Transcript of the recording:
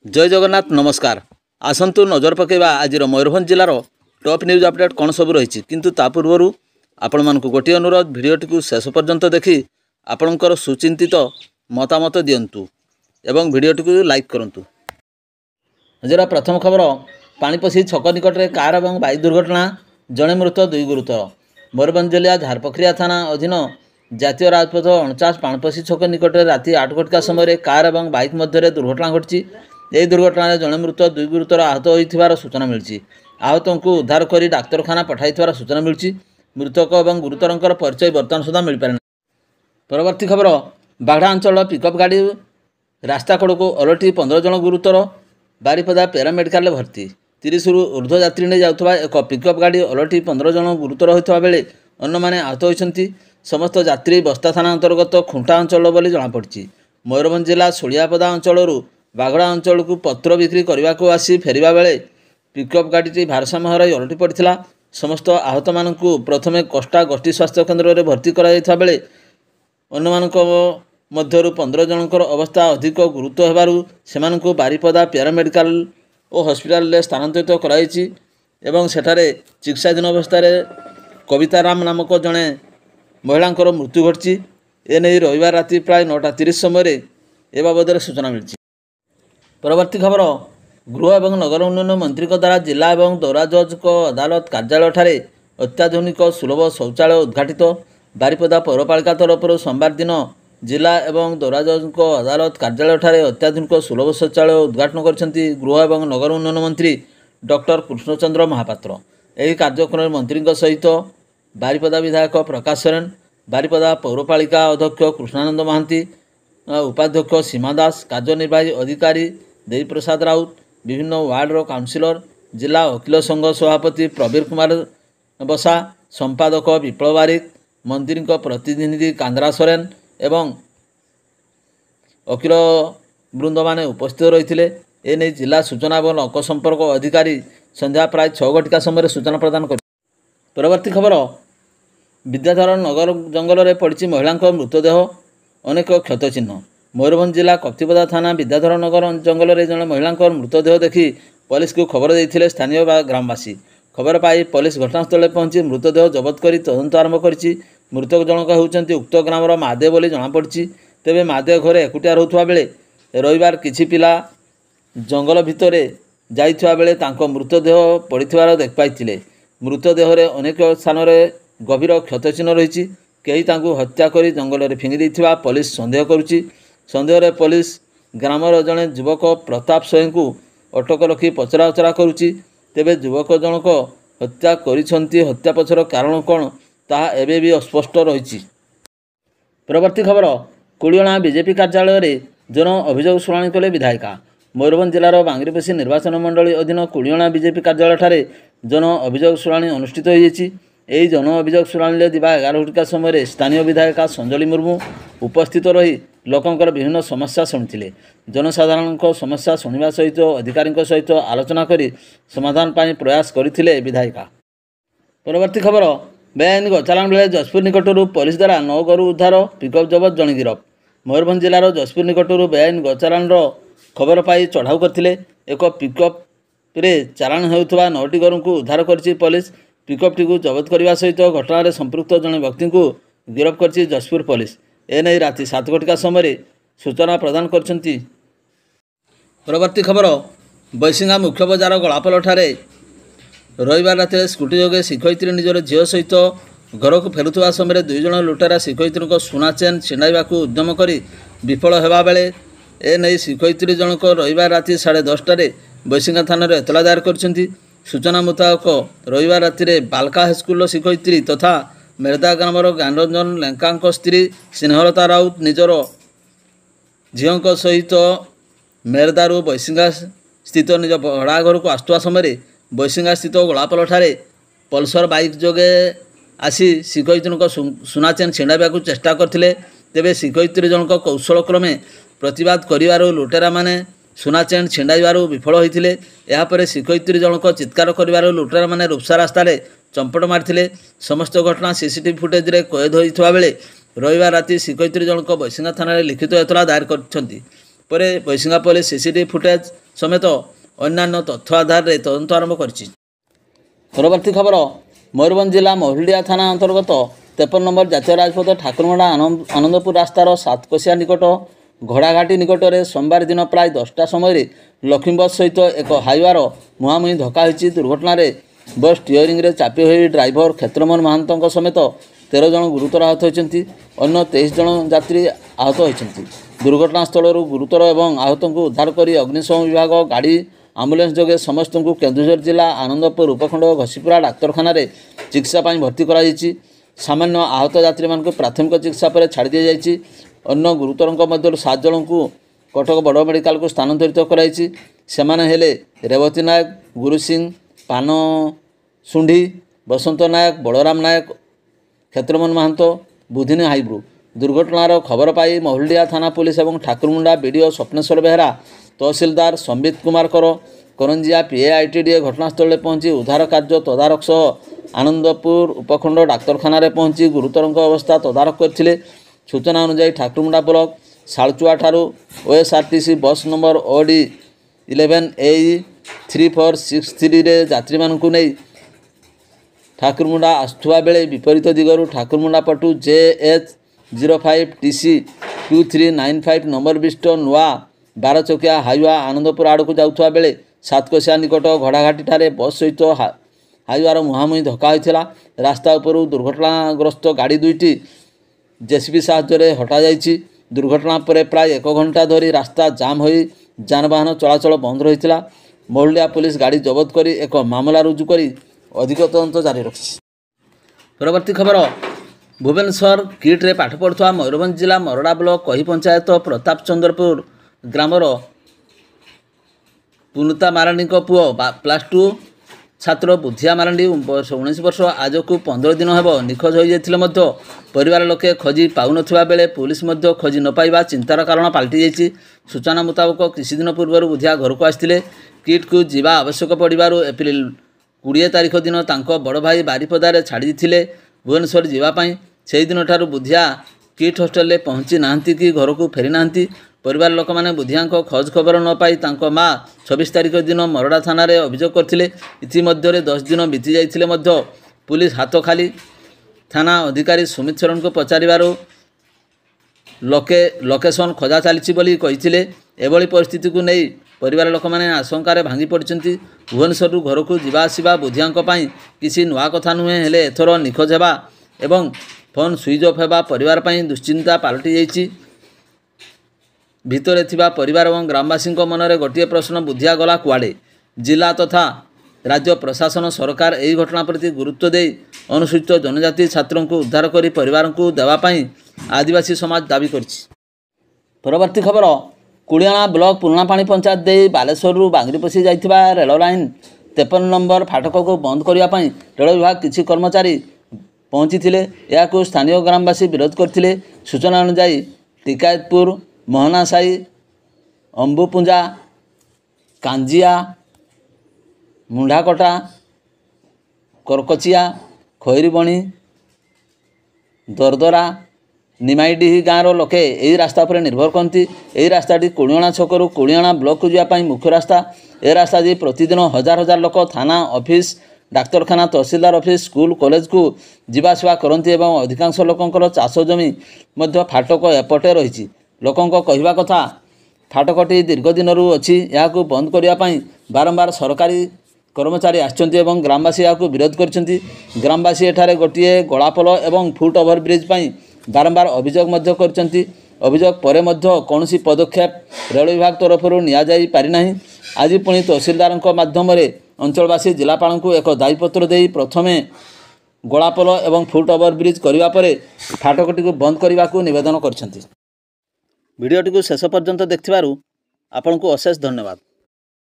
जय जगन्नाथ नमस्कार। आसंतु नजर पकेबा आज मयूरभंज जिलार टॉप न्यूज अपडेट कौन सब रही किंतु ता पूर्व आपण मानक गोटे अनुरोध भिडियोटी को शेष पर्यंत देखि आपणकर सुचिंतित मतामत दिंतु एवं भिडियोटी को लाइक करंतु। आज प्रथम खबर पानीपसी छक निकट में कार और बाइक दुर्घटना जड़े मृत 2 गुरुतर। मयूरभंज जिला झारपखरिया थाना अधीन जातीय राजपथ 49 पानीपसी छक निकट में राति 8 घटिका समय कार और बाइक मध्य दुर्घटना घटी। यह दुर्घटना जड़े मृत 2 गुरुतर आहत होइथिबार सूचना मिली। आहत को उद्धार कर डाक्तरखाना पठाइथिबार सूचना मिली। मृतक और गुरुतरंकर परिचय बर्तमान सुधा मिल पारे। परवर्ती खबर बाघा अंचल पिकअप गाड़ी रास्ता कड़ को अलटी 15 जन गुरुतर। बारिपदा पेरा मेडिकल भर्ती 30 रु ऊर्ध्व यात्री नहीं जाऊा एक पिकअप गाड़ी अलटी 15 जन गुरुतर होता बेले अन्य मैंने आहत होती। समस्त यात्री बस्ता थाना अंतर्गत खुंटा अंचल बोली जमापड़ी। मयूरभंज जिला सोलियापदा अंचल बागड़ा अंचल को पत्र बिक्री करने को आसी फेरिबा बेले पिकअप गाड़ी भारसाम्य हराई अलटी पड़ा। समस्त आहत मानक प्रथमे कष्टा गोष्ठी स्वास्थ्य केन्द्र में भर्ती करा बेले अन्य मानक मध्यरु 15 जनकर अवस्था अधिक गुरुतर होबारु सेमानकु बारिपदा पेरा मेडिकल और हॉस्पिटल में स्थानांतरित कराई एवं सेठारे चिकित्साधीन अवस्था कविताराम नामक जड़े महिलांकर मृत्यु घटी। एने रविवार राति प्राय 9:30 समय ए बाबद सूचना मिली। परवर्ती खबर गृह और नगर उन्नयन मंत्री द्वारा जिला और दौरा जज को अदालत कार्यालय ठारे अत्याधुनिक सुलभ शौचालय उद्घाटित। बारिपदा पौरपालिका तरफ सोमवार दिन जिला एवं दौरा जज को अदालत कार्यालय ठारे अत्याधुनिक सुलभ शौचालय उद्घाटन करछंती गृह और नगर उन्नयन मंत्री डॉक्टर कृष्णचंद्र महापात्र। यह कार्यक्रम मंत्री सहित बारिपदा विधायक प्रकाश सोरेन, बारिपदा पौरपालिका अध्यक्ष कृष्णानंद महांती, उपाध्यक्ष सीमा दास, कार्यनिर्वाही अधिकारी देवी प्रसाद राउत, विभिन्न वार्डर काउंसिलर, जिला वकिल संघ सभापति प्रवीर कुमार बसा, संपादक विप्लव बारिक, मंत्री प्रतिनिधि कांद्रा सोरेन एवं वकिल वृंद माने उपस्थित रही। एने जिला सूचना और लोक संपर्क अधिकारी संध्या प्राय 6 घटिका समय सूचना प्रदान कर। परवर्ती खबर विद्याधर नगर जंगल में पड़ी महिला मृतदेह अनेक क्षतचिह्न। मयूरभंज जिला कप्तिपदा थाना विद्याधर नगर जंगल में जड़े महिला मृतदेह देखि पुलिस को खबर देते स्थानीय ग्रामवासी। खबर पाई पुलिस घटनास्थल पहुंची मृतदेह जबत कर तदंत आरंभ कर। मृतक जनक होती उक्त ग्रामर महादेव बोली जमापड़ी। तेबे महादेव घरे एकुटिया रोथुवा बेले रविवार किछि पिला जंगल भितर जाइथुवा बेले तांको मृतदेह पड़िथिबार देख पाइथिले। मृतदेह रे अनेक स्थान में गभीर क्षतचिह्न रही। कई तांको हत्या कर जंगल में फिंगी देथिबा पुलिस संदेह करुछि। संदेह पुलिस ग्रामर जड़े युवक प्रताप सोई को अटक रखी पचराउचरा करुछि। तेबे युवक जनक हत्या करिसंती। हत्या पछर कारण कौन ताहा एबे भी अस्पष्ट रही। परवर्ती खबर कुलियणा बीजेपी कार्यालय रे जन अभियोग शुणाणी कले विधायिका। मयूरभंज जिलार बांगरीपसी निर्वाचन मंडली अधीन कुलियणा बीजेपी कार्यालय ठारे जन अभियोग शुणाणी अनुष्ठित होइछि। यही जन अभियोग शुणाणी दिवा 11 घटिका समय स्थानीय विधायिका संजली मुर्मू उपस्थित रही लोकंकर विभिन्न समस्या शुणुथिले। जनसाधारण समस्या शुणा सहित अधिकारी सहित आलोचना करी समाधान पाई प्रयास करथिले विधायिका। परवर्ती खबर बेआईन गचालाण बेले जशपुर निकटरू पुलिस द्वारा 9 गोरु उद्धार, पिकअप जबत जणी गिरफ। मयूरभंज जिलार जशपुर निकटरू बेआईन गचालाण खबर पाई चढ़ाऊ करथिले। एक पिकअप रे चालाण हेउथबा 9टी गोरु को उद्धार करछि पुलिस। पिकअप टी को जबत करने सहित घटना संपृक्त जड़े व्यक्ति को गिरफ कर जशपुर पुलिस। एने राति 7 घटिका समय सूचना प्रदान करछंती। परवर्ती खबर बैसिंगा मुख्य बजार गलापल ठारे रविवार राति स्कूटी जोगे शिक्षयित्री निजर झील सहित घर को फेरुवा समय 2 जन लुटेरा शिक्षयित्री सुना चेन छिंडाइबा उद्यम कर विफल होगा बेले एने शिक्षयित्री जनक रविवार राति 10:30 बैसिंगा थाना एतला दायर करछंती। सूचना मुताबक रविवार राति बालका हाईस्कूल शिक्षयित्री तथा मेरदा ग्रामर ज्ञानरंजन लेंका स्त्री स्नेहलता राउत निजर झील सहित मेरदारू बैसिंगा स्थित निज भड़ा घर को आसुवा समय बैसिंगा स्थित गोलापल ठारे पल्सर बाइक जोगे आसी शिक्षयित्री सुना चेन छिंडाइबा चेष्टा करथिले। तेबे शिक्षयित्री जनक कौशल क्रमे प्रतिवाद करिवारु लुटेरा माने सुना चेन छिंडाइबारु विफल होइथिले। यापर शिक्षयित्री जनक चित्कार करिवारु लुटेरा माने रूपसा रास्तार चंपट मारिथिले। समस्त घटना सीसीटीवी फुटेज रे कैद होइथबा बेले रविवार राति शिक्षयित्री जनक बैसिंगा थाना लिखित एतला दायर करछंती। ପରେ ବୈଶିଙ୍ଗା ପୋଲିସ ସିସିଟିଭି ଫୁଟେଜ ସमेତ ଅନ୍ୟାନ୍ୟ ତଥ୍ୟ ଆଧାରରେ ତଦନ୍ତ ଆରମ୍ଭ କରିଛି। ପରବର୍ତ୍ତୀ ଖବର, ମୟୂରଭଞ୍ଜ ଜିଲ୍ଲା ମହୁଲିଡ଼ିଆ ଥାନା ଅନ୍ତର୍ଗତ 53 ନମ୍ବର ଜାତୀୟ ରାଜପଥ ଠାକୁରମୁଣ୍ଡା ଆନନ୍ଦପୁର ରାସ୍ତାର ସାତକୋଶିଆ ନିକଟ ଘୋଡ଼ାଘାଟି ନିକଟରେ ସୋମବାର ଦିନ ପ୍ରାୟ 10ଟା ସମୟରେ ଲକ୍ଷ୍ମୀ ବସ୍ ସହିତ ଏକ ହାଇୱାର ମୁହାଁମୁହିଁ ଧକ୍କା ହୋଇଛି। ଦୁର୍ଘଟଣାରେ ବସ୍ ଷ୍ଟିଅରିଂରେ ଚାପି ହୋଇ ଡ୍ରାଇଭର କ୍ଷେତ୍ରମୋହନ ମହାନ୍ତଙ୍କ ସମେତ 13 ଜଣ ଗୁରୁତର ଆହତ ହୋଇଛନ୍ତି। ଅନ୍ୟ 23 ଜଣ ଯାତ୍ରୀ ଆହତ ହୋଇଛନ୍ତି। ଦୁର୍ଘଟଣାସ୍ଥଳରୁ ଗୁରୁତର ଏବଂ ଆହତଙ୍କୁ ଉଦ୍ଧାର କରି ଅଗ୍ନିଶମ ବିଭାଗ ଗାଡ଼ି ଆମ୍ବୁଲାନ୍ସ ଯୋଗେ ସମସ୍ତଙ୍କୁ କେନ୍ଦୁଝର ଜିଲ୍ଲା ଆନନ୍ଦପୁର ଉପଖଣ୍ଡ ଘସିପୁରା ଡାକ୍ତରଖାନାରେ ଚିକିତ୍ସା ପାଇଁ ଭର୍ତ୍ତି କରାଯାଇଛି। ସାମାନ୍ୟ ଆହତ ଯାତ୍ରୀମାନଙ୍କୁ ପ୍ରାଥମିକ ଚିକିତ୍ସା ପରେ ଛାଡ଼ି ଦିଆଯାଇଛି। ଅନ୍ୟ ଗୁରୁତରଙ୍କ ମଧ୍ୟରୁ 7 ଜଣଙ୍କୁ କଟକ ବଡ଼ ମେଡ଼ିକାଲକୁ ସ୍ଥାନାନ୍ତରିତ କରାଯାଇଛି। ସେମାନେ ହେଲେ ରେବତୀ ନାୟକ, ଗୁରୁ ସିଂ, ପାନ ଶୁଣ୍ଢି, ବସନ୍ତ ନାୟକ, ବଳରାମ ନାୟକ, କ୍ଷେତ୍ରମୋହନ ମହାନ୍ତ, ବୁଧିନୀ ହାଇବ୍ରୁ। ଦୁର୍ଘଟଣାର ଖବର ପାଇ ମହୁଲିଡ଼ିଆ ଥାନା ପୁଲିସ ଏବଂ ଠାକୁରମୁଣ୍ଡା ବିଡ଼ିଓ ସ୍ୱପ୍ନେଶ୍ୱର ବେହେରା, ତହସିଲଦାର ସମ୍ବିତ କୁମାର କର, କରଞ୍ଜିଆ PAITDA ଘଟଣାସ୍ଥଳରେ ପହଞ୍ଚି ଉଦ୍ଧାର କାର୍ଯ୍ୟ ତଦାରଖ ସହ ଆନନ୍ଦପୁର ଉପଖଣ୍ଡ ଡାକ୍ତରଖାନାରେ ପହଞ୍ଚି ଗୁରୁତରଙ୍କ ଅବସ୍ଥା ତଦାରଖ କରିଥିଲେ। ସୂଚନା ଅନୁଯାୟୀ ଠାକୁରମୁଣ୍ଡା ବ୍ଲକ ଶାଳଚୁଆଠାରୁ OSRTC ବସ୍ ନମ୍ବର OD 11AE3463ରେ ଯାତ୍ରୀମାନଙ୍କୁ ନେଇ ଠାକୁରମୁଣ୍ଡା ଆସୁଥିବା ବେଳେ ବିପରୀତ ଦିଗରୁ ଠାକୁରମୁଣ୍ଡା ପଟୁ JH05TC 2395 ନମ୍ବର ବିଶିଷ୍ଟ ନୂଆ 12 ଚକିଆ ହାଇୱା ଆନନ୍ଦପୁର ଆଡ଼କୁ ଯାଉଥିବା ବେଳେ ସାତକୋଶିଆ ନିକଟ ଘୋଡ଼ାଘାଟିଠାରେ ବସ୍ ସହିତ ହାଇୱାର ମୁହାଁମୁହିଁ ଧକ୍କା ହୋଇଥିଲା। ରାସ୍ତା ଉପରୁ ଦୁର୍ଘଟଣାଗ୍ରସ୍ତ ଗାଡ଼ି ଦୁଇଟି JCB ସାହାଯ୍ୟରେ ହଟାଯାଇଛି। ଦୁର୍ଘଟଣା ପରେ ପ୍ରାୟ 1 ଘଣ୍ଟା ଧରି ରାସ୍ତା ଜାମ୍ ହୋଇ ଯାନବାହନ ଚଳାଚଳ ବନ୍ଦ ରହିଥିଲା। ମହୁଲିଡ଼ିଆ ପୁଲିସ ଗାଡ଼ି ଜବତ କରି ଏକ ମାମଲା ରୁଜୁ କରି ଅଧିକ ତଦନ୍ତ ଜାରି ରଖିଛି। ପରବର୍ତ୍ତୀ ଖବର, ଭୁବନେଶ୍ୱର କିଟ୍ରେ ପାଠ ପଢ଼ୁଥିବା ମୟୂରଭଞ୍ଜ ଜିଲ୍ଲା ମରଡ଼ା ବ୍ଲକ କହି ପଞ୍ଚାୟତ ପ୍ରତାପ ଚନ୍ଦ୍ରପୁର ଗ୍ରାମର ପୁନୁତା ମାରାଣ୍ଡିଙ୍କ ପୁଅ +2 ଛାତ୍ର ବୁଧିଆ ମାରାଣ୍ଡି 19 ବର୍ଷ ଆଜକୁ 15 ଦିନ ହେବ ନିଖୋଜ ହୋଇଯାଇଥିଲେ ମଧ୍ୟ ପରିବାର ଲୋକେ ଖୋଜି ପାଉନଥିବା ବେଳେ ପୁଲିସ ମଧ୍ୟ ଖୋଜି ନ ପାଇବା ଚିନ୍ତାର କାରଣ ପାଲଟିଯାଇଛି। ସୂଚନା ମୁତାବକ କିଛି ଦିନ ପୂର୍ବରୁ ବୁଧିଆ ଘରକୁ ଆସିଥିଲେ। କିଟ୍କୁ ଯିବା ଆବଶ୍ୟକ ପଡ଼ିବାରୁ ଏପ୍ରିଲ 20 ତାରିଖ ଦିନ ତାଙ୍କ ବଡ଼ ଭାଇ ବାରିପଦାରେ ଛାଡ଼ିଥିଲେ ଭୁବନେଶ୍ୱର ଯିବା ପାଇଁ। ସେହିଦିନଠାରୁ ବୁଧିଆ କିଟ୍ ହଷ୍ଟେଲରେ ପହଞ୍ଚି ନାହାନ୍ତି କି ଘରକୁ ଫେରି ନାହାନ୍ତି। ପରିବାର ଲୋକମାନେ ବୁଧିଆଙ୍କ ଖୋଜ ଖବର ନ ପାଇ ତାଙ୍କ ମା 26 ତାରିଖ ଦିନ ମରଡ଼ା ଥାନାରେ ଅଭିଯୋଗ କରିଥିଲେ। ଇତିମଧ୍ୟରେ 10 ଦିନ ବିତି ଯାଇଥିଲେ ମଧ୍ୟ ପୁଲିସ ହାତ ଖାଲି। ଥାନା ଅଧିକାରୀ ସୁମିତ ଶରଣଙ୍କୁ ପଚାରିବାରୁ ଲୋକେସନ ଖୋଜା ଚାଲିଛି ବୋଲି କହିଥିଲେ। ଏଭଳି ପରିସ୍ଥିତିକୁ ନେଇ ପରିବାର ଲୋକମାନେ ଆଶଙ୍କାରେ ଭାଙ୍ଗି ପଡ଼ିଛନ୍ତି। ଭୁବନେଶ୍ୱରରୁ ଘରକୁ ଯିବା ଆସିବା ବୁଧିଆଙ୍କ ପାଇଁ କିଛି ନୂଆ କଥା ନୁହେଁ, ହେଲେ ଏଥର ନିଖୋଜ ହେବା ଏବଂ ଫୋନ୍ ସୁଇଚ୍ ଅଫ୍ ହେବା ପରିବାର ପାଇଁ ଦୁଶ୍ଚିନ୍ତା ପାଲଟି ଯାଇଛି। ଭିତରେ ଥିବା ପରିବାର ଏବଂ ଗ୍ରାମବାସୀଙ୍କ ମନରେ ଗୋଟିଏ ପ୍ରଶ୍ନ, ବୁଧିଆ ଗଲା କୁଆଡ଼େ? ଜିଲ୍ଲା ତଥା ରାଜ୍ୟ ପ୍ରଶାସନ ସରକାର ଏହି ଘଟଣା ପ୍ରତି ଗୁରୁତ୍ୱ ଦେଇ ଅନୁସୂଚିତ ଜନଜାତି ଛାତ୍ରଙ୍କୁ ଉଦ୍ଧାର କରି ପରିବାରଙ୍କୁ ଦେବା ପାଇଁ ଆଦିବାସୀ ସମାଜ ଦାବି କରିଛି। ପରବର୍ତ୍ତୀ ଖବର, କୁଡ଼ିଆଣା ବ୍ଲକ ପୁରୁଣାପାଣି ପଞ୍ଚାୟତ ଦେଇ ବାଲେଶ୍ୱରରୁ ବାଙ୍ଗିରିପୋଷି ଯାଇଥିବା ରେଳ ଲାଇନ 53 ନମ୍ବର ଫାଟକକୁ ବନ୍ଦ କରିବା ପାଇଁ ରେଳ ବିଭାଗ କିଛି କର୍ମଚାରୀ ପହଞ୍ଚିଥିଲେ। ଏହାକୁ ସ୍ଥାନୀୟ ଗ୍ରାମବାସୀ ବିରୋଧ କରିଥିଲେ। ସୂଚନା ଅନୁଯାୟୀ ଟିକାୟତପୁର, ମୋହନାସାହି, ଅମ୍ବୁପୁଞ୍ଜା, କାଞ୍ଜିଆ, ମୁଣ୍ଡାକଟା, କରକଚିଆ, ଖଇରିବଣି, ଦରଦରା, ନିମାଇଡିହି ଗାଁର ଲୋକେ ଏହି ରାସ୍ତା ଉପରେ ନିର୍ଭର କରନ୍ତି। ଏହି ରାସ୍ତାଟି କୁଡ଼ିଆଣା ଛକରୁ କୁଡ଼ିଆଣା ବ୍ଲକକୁ ଯିବା ପାଇଁ ମୁଖ୍ୟ ରାସ୍ତା। ଏ ରାସ୍ତା ଦେଇ ପ୍ରତିଦିନ ହଜାର ହଜାର ଲୋକ ଥାନା ଅଫିସ, ଡାକ୍ତରଖାନା, ତହସିଲଦାର ଅଫିସ, ସ୍କୁଲ, କଲେଜକୁ ଯିବା ଆସିବା କରନ୍ତି ଏବଂ ଅଧିକାଂଶ ଲୋକଙ୍କର ଚାଷ ଜମି ମଧ୍ୟ ଫାଟକ ଏପଟେ ରହିଛି। ଲୋକଙ୍କ କହିବା କଥା, ଫାଟକଟି ଦୀର୍ଘ ଦିନରୁ ଅଛି। ଏହାକୁ ବନ୍ଦ କରିବା ପାଇଁ ବାରମ୍ବାର ସରକାରୀ କର୍ମଚାରୀ ଆସିଛନ୍ତି ଏବଂ ଗ୍ରାମବାସୀ ଏହାକୁ ବିରୋଧ କରିଛନ୍ତି। ଗ୍ରାମବାସୀ ଏଠାରେ ଗୋଟିଏ ଗଳାପୋଲ ଏବଂ ଫୁଟ ଓଭରବ୍ରିଜ୍ ପାଇଁ ବାରମ୍ବାର ଅଭିଯୋଗ ମଧ୍ୟ କରିଛନ୍ତି। ଅଭିଯୋଗ ପରେ ମଧ୍ୟ କୌଣସି ପଦକ୍ଷେପ ରେଳ ବିଭାଗ ତରଫରୁ ନିଆଯାଇ ପାରିନାହିଁ। ଆଜି ପୁଣି ତହସିଲଦାରଙ୍କ ମାଧ୍ୟମରେ ଅଞ୍ଚଳବାସୀ ଜିଲ୍ଲାପାଳଙ୍କୁ ଏକ ଦାବିପତ୍ର ଦେଇ ପ୍ରଥମେ ଗଳାପୋଲ ଏବଂ ଫୁଟ ଓଭରବ୍ରିଜ୍ କରିବା ପରେ ଫାଟକଟିକୁ ବନ୍ଦ କରିବାକୁ ନିବେଦନ କରିଛନ୍ତି। ଭିଡ଼ିଓଟିକୁ ଶେଷ ପର୍ଯ୍ୟନ୍ତ ଦେଖିଥିବାରୁ ଆପଣଙ୍କୁ ଅଶେଷ ଧନ୍ୟବାଦ।